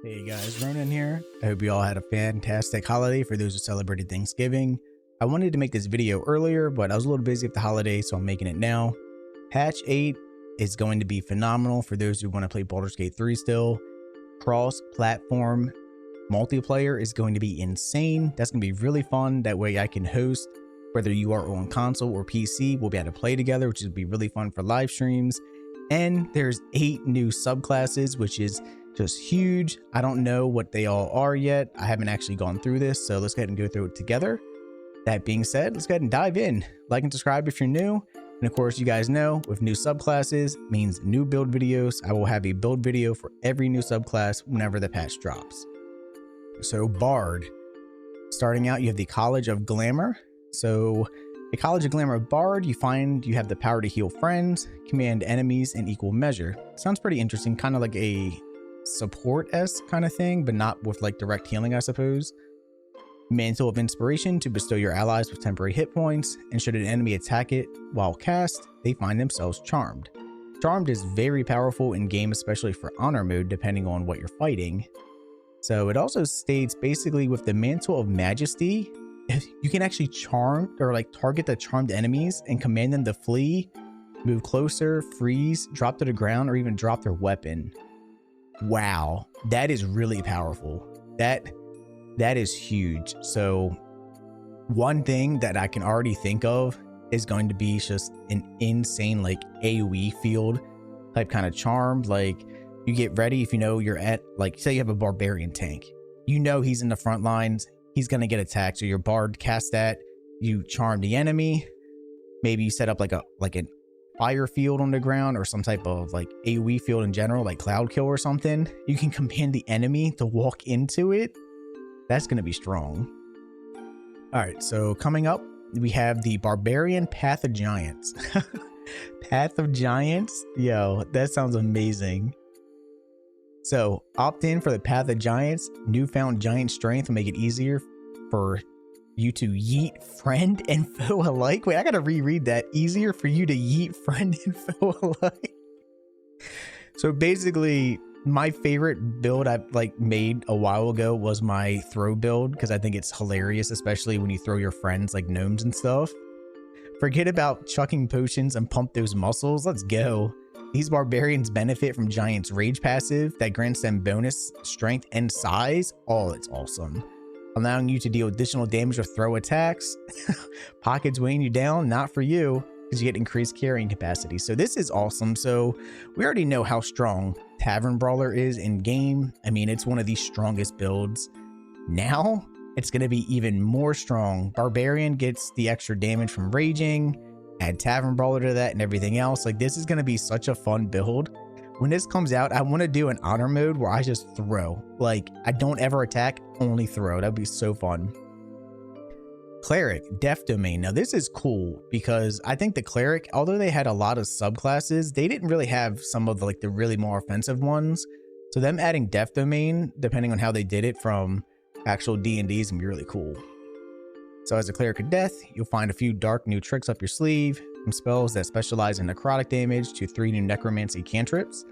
Hey guys, Ronan here. I hope you all had a fantastic holiday for those who celebrated Thanksgiving. I wanted to make this video earlier, but I was a little busy with the holiday, so I'm making it now. Patch 8 is going to be phenomenal for those who want to play Baldur's Gate 3 still. Cross-platform multiplayer is going to be insane. That's going to be really fun. That way I can host, whether you are on console or PC, we'll be able to play together, which would be really fun for live streams. And there's 8 new subclasses, which is just huge. I don't know what they all are yet. I haven't actually gone through this, so let's go ahead and go through it together. That being said, let's go ahead and dive in. Like and subscribe if you're new. And of course, you guys know with new subclasses means new build videos. I will have a build video for every new subclass whenever the patch drops. So Bard, starting out, you have the College of Glamour. So the College of Glamour Bard, you find you have the power to heal friends, command enemies in equal measure. Sounds pretty interesting, kind of like a support-esque kind of thing, but not with like direct healing, I suppose. Mantle of Inspiration to bestow your allies with temporary hit points, and should an enemy attack it while cast, they find themselves charmed. Charmed is very powerful in game, especially for honor mode, depending on what you're fighting. So it also states basically with the Mantle of Majesty, you can actually charm or like target the charmed enemies and command them to flee, move closer, freeze, drop to the ground, or even drop their weapon. Wow, that is really powerful. That is huge. So one thing that I can already think of is going to be just an insane like AoE field type kind of charm. Like you get ready if you know you're at, like, say you have a barbarian tank, you know he's in the front lines, he's gonna get attacked, so your bard casts that, you charm the enemy, maybe you set up like an fire field on the ground or some type of like AoE field in general, like Cloud Kill or something. You can command the enemy to walk into it. That's going to be strong. All right, so coming up, we have the Barbarian Path of Giants. Path of Giants? Yo, that sounds amazing. So opt in for the Path of Giants. Newfound giant strength will make it easier for you to yeet friend and foe alike. Wait, I gotta reread that. Easier for you to yeet friend and foe alike. So basically, my favorite build I've like made a while ago was my throw build, because I think it's hilarious, especially when you throw your friends like gnomes and stuff. Forget about chucking potions and pump those muscles. Let's go. These barbarians benefit from Giant's Rage passive that grants them bonus strength and size. Oh, it's awesome. Allowing you to deal additional damage with throw attacks. Pockets weighing you down, not for you, because you get increased carrying capacity. So this is awesome. So we already know how strong Tavern Brawler is in game. I mean, it's one of the strongest builds. Now it's going to be even more strong. Barbarian gets the extra damage from raging, add Tavern Brawler to that and everything else. Like, this is going to be such a fun build. When this comes out, I want to do an honor mode where I just throw. Like, I don't ever attack, only throw. That'd be so fun. Cleric, Death Domain. Now this is cool because I think the Cleric, although they had a lot of subclasses, they didn't really have some of the really more offensive ones. So them adding Death Domain, depending on how they did it from actual D&D, is gonna be really cool. So as a Cleric of Death, you'll find a few dark new tricks up your sleeve, from spells that specialize in necrotic damage to 3 new necromancy cantrips.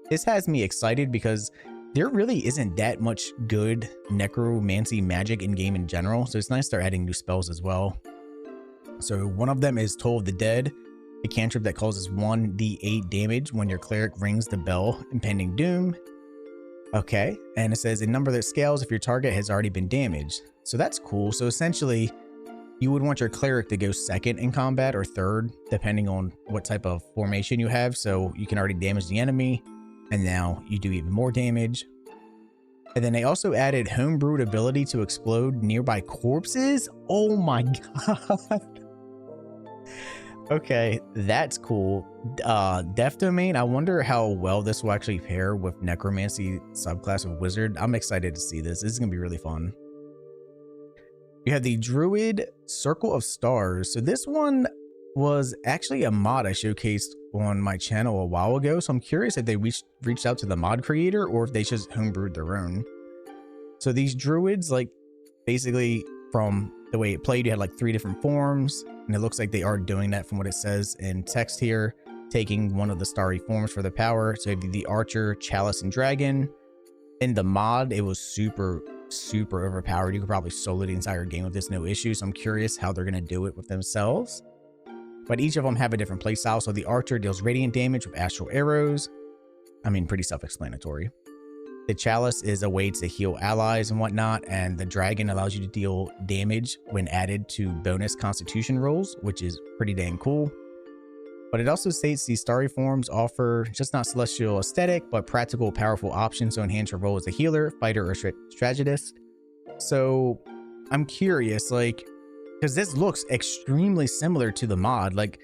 This has me excited because there really isn't that much good necromancy magic in game in general, so it's nice they're adding new spells as well. So one of them is Toll of the Dead, a cantrip that causes 1d8 damage when your cleric rings the bell, impending doom. Okay, and it says a number that scales if your target has already been damaged. So that's cool. So essentially, you would want your cleric to go second in combat or third, depending on what type of formation you have. So you can already damage the enemy, and now you do even more damage. And then they also added homebrewed ability to explode nearby corpses. Oh my god. Okay, that's cool. Death Domain, I wonder how well this will actually pair with Necromancy subclass of Wizard. I'm excited to see this. This is gonna be really fun. You have the Druid Circle of Stars. So this one was actually a mod I showcased on my channel a while ago. So I'm curious if they reached out to the mod creator or if they just homebrewed their own. So these Druids, like, basically from the way it played, you had like 3 different forms, and it looks like they are doing that from what it says in text here, taking one of the starry forms for the power. So you have the Archer, Chalice, and Dragon. In the mod, it was super overpowered. You could probably solo the entire game with this, no issue. So I'm curious how they're going to do it with themselves. But each of them have a different playstyle. So the archer deals radiant damage with astral arrows. I mean, pretty self-explanatory. The chalice is a way to heal allies and whatnot. And the dragon allows you to deal damage when added to bonus constitution rolls, which is pretty dang cool. But it also states these starry forms offer just not celestial aesthetic, but practical, powerful options to enhance your role as a healer, fighter, or strategist. So I'm curious, like, because this looks extremely similar to the mod. Like,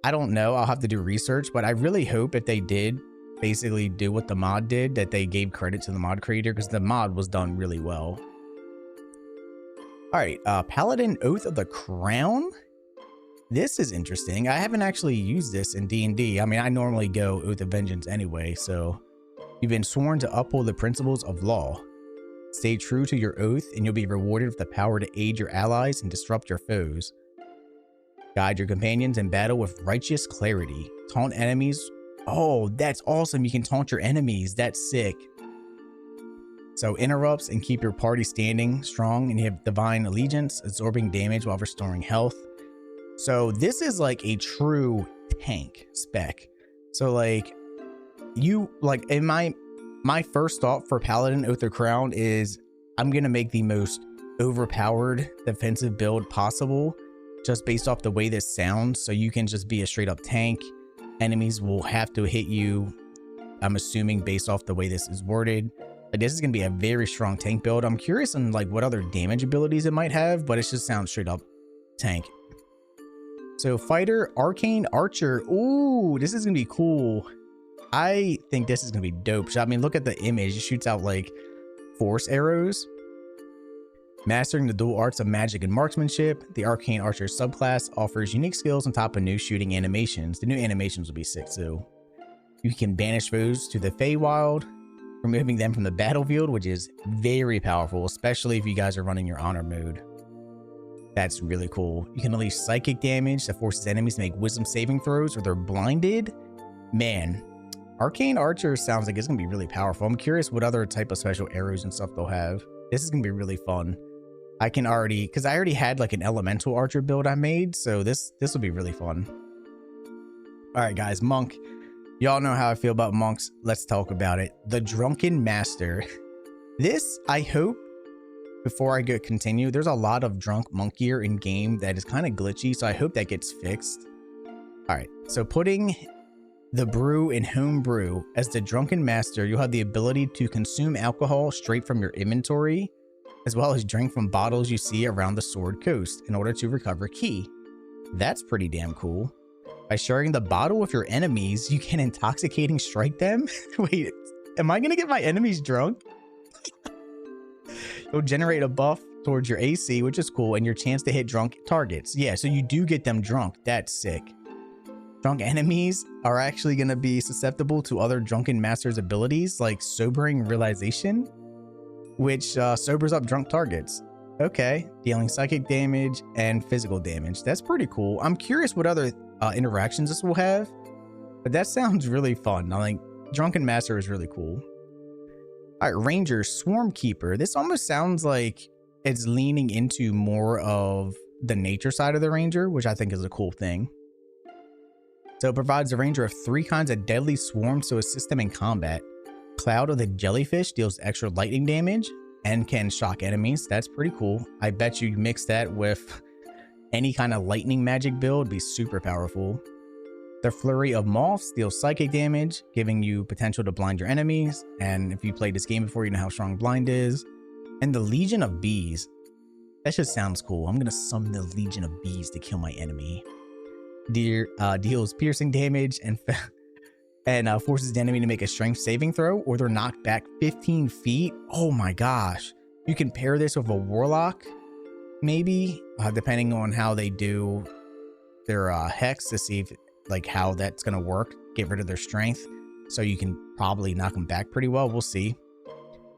I don't know, I'll have to do research, but I really hope if they did basically do what the mod did, that they gave credit to the mod creator, because the mod was done really well. All right, Paladin Oath of the Crown. This is interesting. I haven't actually used this in D&D. I mean, I normally go Oath of Vengeance anyway, so you've been sworn to uphold the principles of law. Stay true to your oath, and you'll be rewarded with the power to aid your allies and disrupt your foes. Guide your companions in battle with righteous clarity. Taunt enemies. Oh, that's awesome. You can taunt your enemies. That's sick. So interrupts and keep your party standing strong, and you have divine allegiance, absorbing damage while restoring health. So this is like a true tank spec. So like in my first thought for Paladin Oath of Crown is I'm going to make the most overpowered defensive build possible just based off the way this sounds. So you can just be a straight up tank. Enemies will have to hit you, I'm assuming, based off the way this is worded. But this is going to be a very strong tank build. I'm curious on like what other damage abilities it might have, but it just sounds straight up tank. So fighter, arcane, archer. Ooh, this is gonna be cool. I think this is gonna be dope. I mean, look at the image. It shoots out like force arrows. Mastering the dual arts of magic and marksmanship. The arcane archer subclass offers unique skills on top of new shooting animations. The new animations will be sick too. You can banish foes to the Feywild, removing them from the battlefield, which is very powerful, especially if you guys are running your honor mode. That's really cool. You can unleash psychic damage that forces enemies to make wisdom saving throws or they're blinded. Man, Arcane Archer sounds like it's going to be really powerful. I'm curious what other type of special arrows and stuff they'll have. This is going to be really fun. I can already, because I already had like an elemental archer build I made, so this will be really fun. All right, guys, Monk. Y'all know how I feel about monks. Let's talk about it. The Drunken Master. This, I hope, before I continue, there's a lot of drunk monk gear in game that is kind of glitchy, so I hope that gets fixed. All right, so putting the brew in home brew as the Drunken Master, you'll have the ability to consume alcohol straight from your inventory, as well as drink from bottles you see around the Sword Coast in order to recover key. That's pretty damn cool. By sharing the bottle with your enemies, you can intoxicating strike them. Wait, am I gonna get my enemies drunk? You'll generate a buff towards your AC, which is cool, and your chance to hit drunk targets. Yeah, so you do get them drunk. That's sick. Drunk enemies are actually going to be susceptible to other Drunken Master's abilities, like Sobering Realization, which sobers up drunk targets. Okay, dealing psychic damage and physical damage. That's pretty cool. I'm curious what other interactions this will have, but that sounds really fun. I think Drunken Master is really cool. All right, Ranger, Swarmkeeper. This almost sounds like it's leaning into more of the nature side of the Ranger, which I think is a cool thing. So it provides the Ranger of 3 kinds of deadly swarms to assist them in combat. Cloud of the Jellyfish deals extra lightning damage and can shock enemies. That's pretty cool. I bet you mix that with any kind of lightning magic build, it'd be super powerful. The Flurry of Moths deals psychic damage, giving you potential to blind your enemies. And if you played this game before, you know how strong blind is. And the Legion of Bees. That just sounds cool. I'm going to summon the Legion of Bees to kill my enemy. Deals piercing damage and forces the enemy to make a strength saving throw, or they're knocked back 15 feet. Oh my gosh. You can pair this with a Warlock, maybe, depending on how they do their Hex, to see if like how that's gonna work. Get rid of their strength, so you can probably knock them back pretty well. We'll see.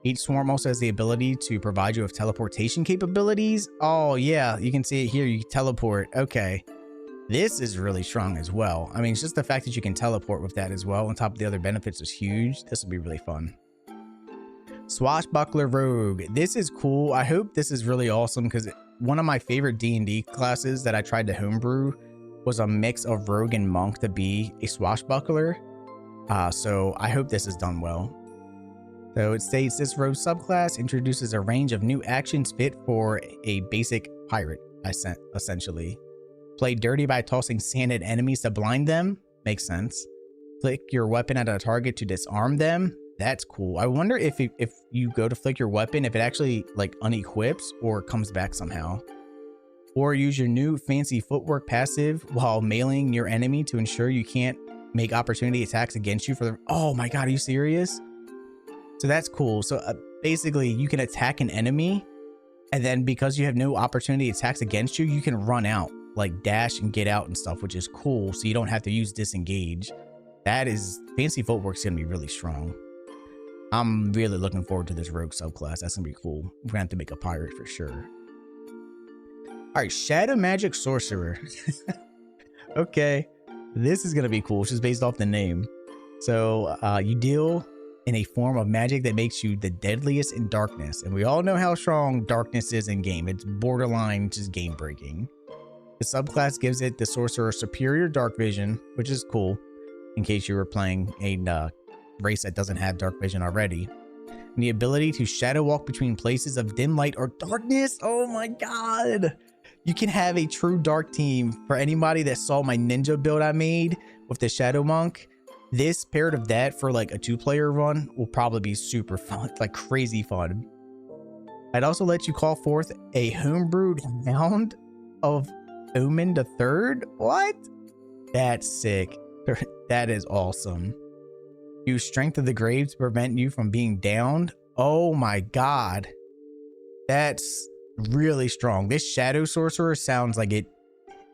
Each swarm also has the ability to provide you with teleportation capabilities. Oh yeah, you can see it here. You can teleport. Okay, this is really strong as well. I mean, it's just the fact that you can teleport with that as well on top of the other benefits is huge. This will be really fun. Swashbuckler Rogue. This is cool. I hope this is really awesome because one of my favorite D&D classes that I tried to homebrew was a mix of Rogue and Monk to be a Swashbuckler. So I hope this is done well. So it states this Rogue subclass introduces a range of new actions fit for a basic pirate, essentially. Play dirty by tossing sand at enemies to blind them. Makes sense. Flick your weapon at a target to disarm them. That's cool. I wonder if you go to flick your weapon, if it actually like unequips or comes back somehow. Or use your new fancy footwork passive while mailing your enemy to ensure you can't make opportunity attacks against you for the... Oh my god, are you serious? So that's cool. So basically you can attack an enemy, and then because you have no opportunity attacks against you, you can run out, like dash and get out and stuff, which is cool. So you don't have to use disengage. That is... Fancy footwork's gonna be really strong. I'm really looking forward to this rogue subclass. That's gonna be cool. We're gonna have to make a pirate for sure. All right, Shadow Magic Sorcerer. Okay, this is gonna be cool. It's just based off the name. So you deal in a form of magic that makes you the deadliest in darkness, and we all know how strong darkness is in game. It's borderline just game breaking. The subclass gives it the sorcerer superior dark vision, which is cool in case you were playing a race that doesn't have dark vision already. And the ability to shadow walk between places of dim light or darkness. Oh my god, you can have a true dark team. For anybody that saw my ninja build I made with the shadow monk, this paired of that for like a 2-player run will probably be super fun, like crazy fun. I'd also let you call forth a homebrewed Hound of Omen the Third. What? That's sick. That is awesome. Use Strength of the Grave to prevent you from being downed. Oh my god, that's really strong. This Shadow Sorcerer sounds like it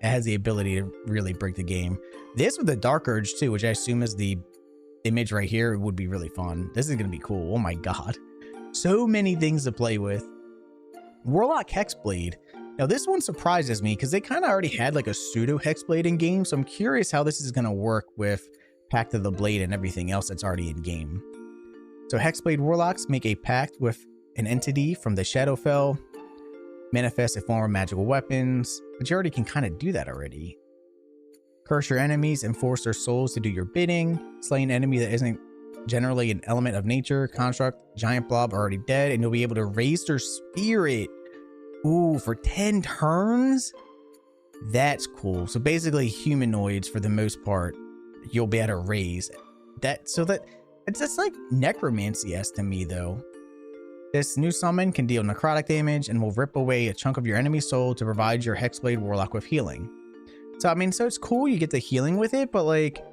has the ability to really break the game. This with the Dark Urge too, which I assume is the image right here, would be really fun. This is gonna be cool. Oh my god, so many things to play with. Warlock Hexblade. Now this one surprises me because they kind of already had like a pseudo Hexblade in game, so I'm curious how this is gonna work with Pact of the Blade and everything else that's already in game. So Hexblade Warlocks make a pact with an entity from the Shadowfell, manifest a form of magical weapons, but you already can kind of do that already. Curse your enemies and force their souls to do your bidding. Slay an enemy that isn't generally an element of nature, construct, giant blob already dead, and you'll be able to raise their spirit. Ooh, for 10 turns? That's cool. So basically humanoids for the most part, you'll be able to raise that. So that it's just like necromancy-esque to me though. This new summon can deal necrotic damage and will rip away a chunk of your enemy's soul to provide your Hexblade Warlock with healing. So I mean, so it's cool you get the healing with it, but like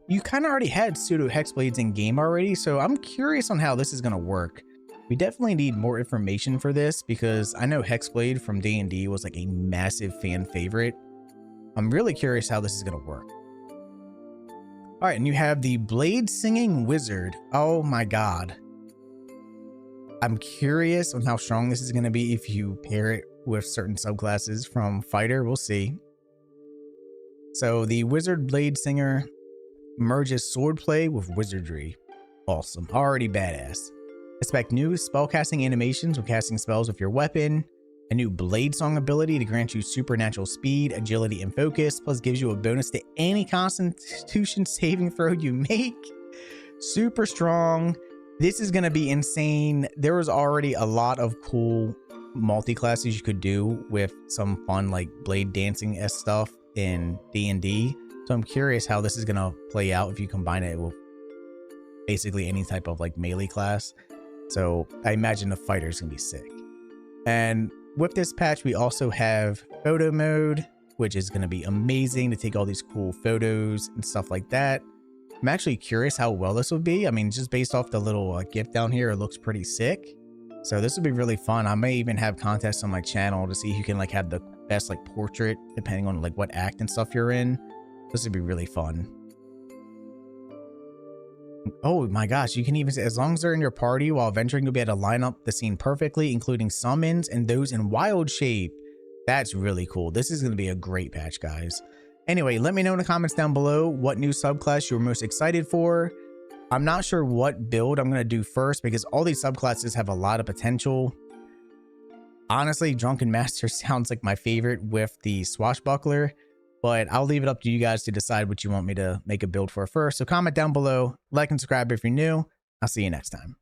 you kind of already had pseudo Hexblades in game already, so I'm curious on how this is going to work. We definitely need more information for this because I know Hexblade from D&D was like a massive fan favorite. I'm really curious how this is going to work. All right, and you have the Bladesinging Wizard. Oh my god. I'm curious on how strong this is going to be if you pair it with certain subclasses from Fighter. We'll see. So the Wizard Bladesinger merges swordplay with wizardry. Awesome. Already badass. Expect new spellcasting animations when casting spells with your weapon. A new Blade Song ability to grant you supernatural speed, agility, and focus, plus gives you a bonus to any Constitution saving throw you make. Super strong. This is going to be insane. There was already a lot of cool multi-classes you could do with some fun like blade dancing-esque stuff in D&D. So I'm curious how this is going to play out if you combine it with basically any type of like melee class. So I imagine the fighter is going to be sick. And with this patch, we also have photo mode, which is going to be amazing to take all these cool photos and stuff like that. I'm actually curious how well this will be. I mean, just based off the little gift down here, it looks pretty sick. So this would be really fun. I may even have contests on my channel to see who can like have the best like portrait, depending on like what act and stuff you're in. This would be really fun. Oh my gosh, you can even, as long as they're in your party while venturing, you'll be able to line up the scene perfectly, including summons and those in wild shape. That's really cool. This is going to be a great patch, guys. Anyway, let me know in the comments down below what new subclass you're most excited for. I'm not sure what build I'm going to do first because all these subclasses have a lot of potential. Honestly, Drunken Master sounds like my favorite with the Swashbuckler, but I'll leave it up to you guys to decide what you want me to make a build for first. So comment down below, like and subscribe if you're new. I'll see you next time.